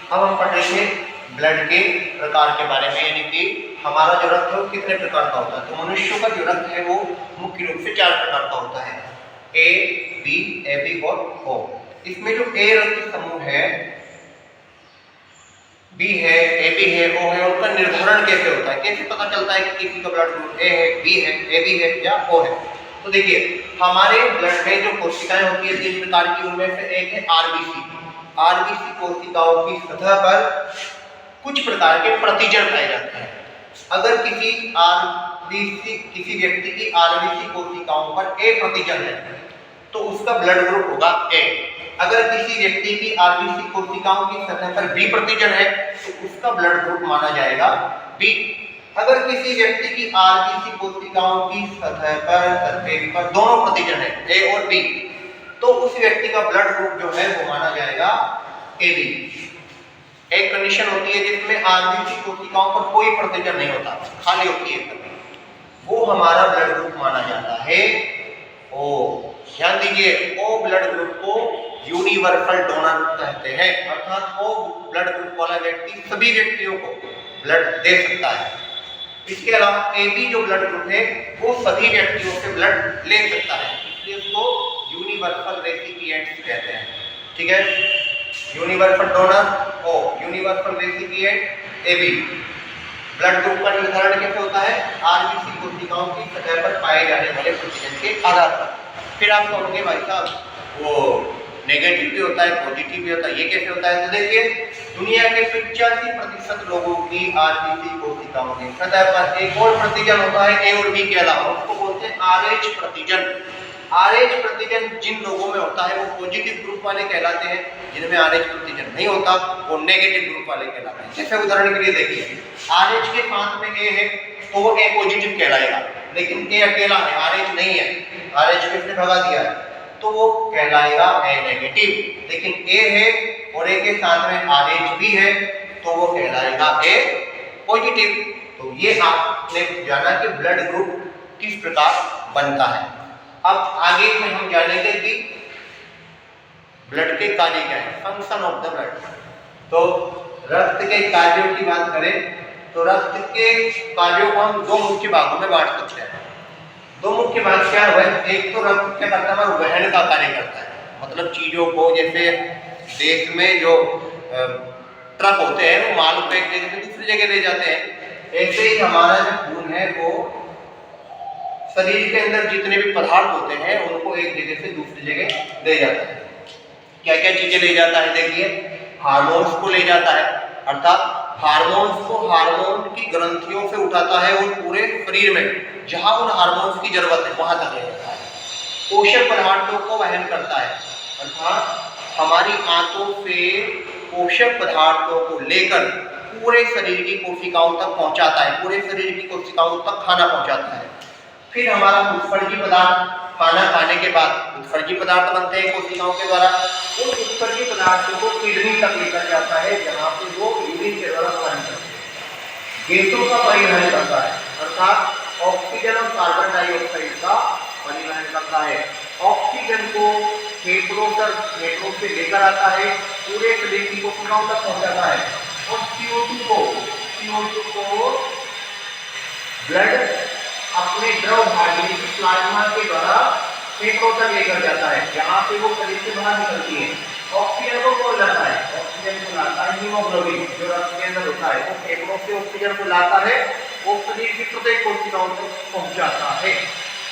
अब हम पढ़ेंगे ब्लड के प्रकार के बारे में, यानी कि हमारा जो रक्त है वो कितने प्रकार का होता है। तो मनुष्यों का जो रक्त है वो मुख्य रूप से 4 प्रकार का होता है, ए, बी, ए बी और ओ। इसमें जो ए रक्त समूह है, बी है, ए बी है, ओ है, उनका निर्धारण कैसे होता है, कैसे पता चलता है कि किसी का ब्लड ग्रुप ए है, बी है, ए बी है या ओ है। तो देखिए हमारे ब्लड में जो कोशिकाएं होती है 3 प्रकार की, उनमें से एक है आरबीसी। आरबीसी कोशिकाओं की सतह पर कुछ प्रकार के प्रतिजन पाए जाते हैं। अगर किसी व्यक्ति की आरबीसी कोशिकाओं पर ए प्रतिजन है तो उसका ब्लड ग्रुप होगा ए। अगर किसी व्यक्ति की आरबीसी कोशिकाओं की सतह पर बी प्रतिजन है तो उसका ब्लड ग्रुप माना जाएगा बी। अगर किसी व्यक्ति की आरबीसी कोशिकाओं की सतह पर दोनों प्रतिजन है ए और बी, तो उस व्यक्ति का ब्लड ग्रुप जो है वो माना जाएगा ए बी। एक कंडीशन होती है जिसमें आरबीसी कोशिकाओं पर कोई प्रतिजन नहीं होता, खाली होती है कभी, वो हमारा ब्लड ग्रुप माना जाता है ओ। ध्यान दीजिए, ओ ब्लड ग्रुप को यूनिवर्सल डोनर कहते हैं, अर्थात ओ ब्लड ग्रुप वाला व्यक्ति सभी व्यक्तियों को ब्लड दे सकता है। इसके अलावा ए बी जो ब्लड ग्रुप है वो सभी व्यक्तियों से ब्लड ले सकता है, इसलिए उसको यूनिवर्सल रेसिपिएंट कहते हैं। ठीक है, universal donor O, universal recipient A B. Blood group का निर्धारण कैसे होता है, आरबीसी कोशिकाओं की सतह पर पाए जाने वाले प्रतिजन के आधार पर। फिर आप कहोगे भाई साहब वो नेगेटिव भी होता है, पॉजिटिव भी होता है, ये कैसे होता है। तो देखिए दुनिया के 85% लोगों की आरबीसी कोशिकाओं की सतह पर एक और प्रतिजन होता है ए और बी के अलावा, उसको बोलते हैं आरएच प्रतिजन। आरएच प्रतिजन जिन लोगों में होता है वो पॉजिटिव ग्रुप वाले कहलाते हैं, जिनमें आरएच प्रतिजन नहीं होता वो नेगेटिव ग्रुप वाले कहलाते हैं। जैसे उदाहरण के लिए देखिए आरएच के साथ में ए है तो वो ए पॉजिटिव कहलाएगा, लेकिन ए अकेला है, आरएच नहीं है, आरएच किसने भगा दिया है तो वो कहलाएगा ए नेगेटिव। लेकिन ए है और ए के साथ में आरएच भी है तो वो कहलाएगा ए पॉजिटिव। तो ये आपने जाना कि ब्लड ग्रुप किस प्रकार बनता है। अब आगे में हम जानेंगे कि ब्लड के कार्य क्या है, फंक्शन ऑफ द ब्लड। तो रक्त के कार्यों की बात करें तो रक्त के कार्यों को हम 2 मुख्य भागों में बांट सकते हैं। 2 मुख्य भाग क्या हुए, एक तो रक्त क्या करता है, वहन का कार्य करता है, मतलब चीजों को, जैसे देश में जो ट्रक होते हैं वो माल को एक जगह से दूसरी जगह ले जाते हैं, ऐसे ही हमारा जो खून है वो शरीर के अंदर जितने भी पदार्थ होते हैं उनको एक जगह से दूसरी जगह ले जाता है। क्या क्या चीजें ले जाता है, देखिए हार्मोन्स को ले जाता है, अर्थात हार्मोन्स को हार्मोन की ग्रंथियों से उठाता है और पूरे शरीर में जहां उन हार्मोन्स की जरूरत है वहां तक ले जाता है। पोषक पदार्थों को वहन करता है, अर्थात हमारी आंतों से पोषक पदार्थों को लेकर पूरे शरीर की कोशिकाओं तक पहुंचाता है, पूरे शरीर की कोशिकाओं तक खाना पहुंचाता है। फिर हमारा उत्सर्जी पदार्थ, खाना खाने के बाद उत्सर्जी पदार्थ बनते हैं कोशिकाओं के द्वारा, उन उत्सर्जी पदार्थों को किडनी तक लेकर जाता है जहाँ पे वो यूरिन के द्वारा परिवहन करते हैं, गैसों का परिवहन करता है, अर्थात ऑक्सीजन और कार्बन डाइऑक्साइड का परिवहन करता है। ऑक्सीजन को फेफड़ों से लेकर आता है, पूरे शरीर की कोशिकाओं तक पहुंचाता है, और CO2 को ब्लड अपने द्रव भाग प्लाज्मा के द्वारा फेफड़ों तक लेकर जाता है, जहाँ पे वो शरीर से बाहर निकलती है। ऑक्सीजन को कौन लाता है, ऑक्सीजन को लाता है हीमोग्लोबिन जो रक्त के अंदर होता है, वो फेफड़ों से ऑक्सीजन को लाता है, वो शरीर की प्रत्येक कोशिकाओं तक पहुंचाता है।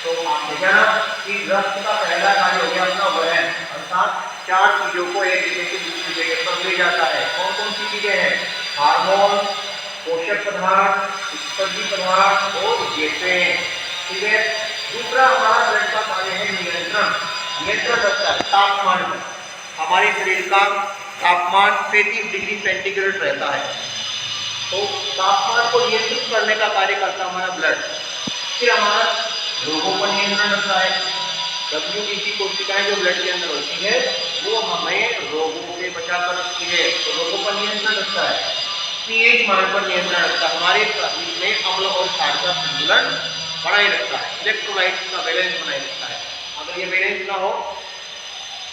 तो आपने जाना कि रक्त का पहला कार्य हो गया अपना वहन, अर्थात 4 चीजों को एक जगह से दूसरी जगह पर ले जाता है। कौन कौन सी चीजें हैं, हार्मोन, पोषक पदार्थ, उत्सर्जी पदार्थ और गैसें। ठीक है, दूसरा हमारा ब्लड का कार्य है नियंत्रण रखता है तापमान पर। हमारे शरीर का तापमान 35 डिग्री सेंटीग्रेड रहता है, तो तापमान को नियंत्रित करने का कार्य करता है हमारा ब्लड। फिर हमारा रोगों पर नियंत्रण रखता है, WBC कोशिकाएं जो ब्लड के अंदर होती है वो हमें रोगों से बचा कर रखती है, तो रोगों पर नियंत्रण रखता है। पीएच मान पर नियंत्रण रखता है, हमारे शरीर में अम्ल और क्षार का संतुलन बनाए रखता है, इलेक्ट्रोलाइट का बैलेंस बनाए रखता है। अगर ये बैलेंस ना हो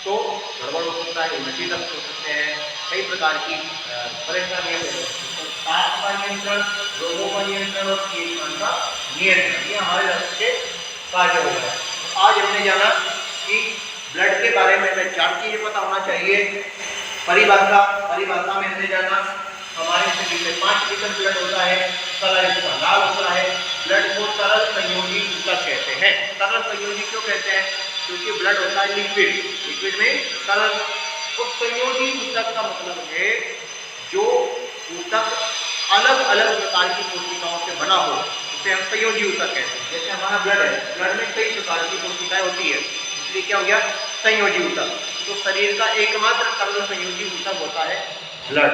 तो गड़बड़ हो सकता है, उल्टी दस्त हो सकते हैं, कई प्रकार की परेशानियां हो सकती हैं। तो ताप का नियंत्रण, रोगों का नियंत्रण और पीएच का नियंत्रण, ये हमारे रक्त के कार्य हो गए। तो आज हमने जाना कि ब्लड के बारे में हमें 4 चीजें पता होना चाहिए। परिभाषा में हमने जाना हमारे शरीर में 5 लीटर ब्लड होता है, कलर इसका लाल होता है। ब्लड को तरल संयोजी ऊतक कहते हैं। तरल संयोजी क्यों कहते हैं? क्योंकि ब्लड होता है लिक्विड में तरल। तो संयोजी ऊतक का मतलब है जो ऊतक अलग अलग प्रकार की कोशिकाओं से बना हो, उसे हम संयोजी ऊतक कहते हैं। जैसे हमारा ब्लड है, ब्लड में कई प्रकार की कोशिकाएं होती है, इसलिए क्या हो गया? संयोजी ऊतक। तो शरीर का एकमात्र तरल संयोजी ऊतक होता है ब्लड।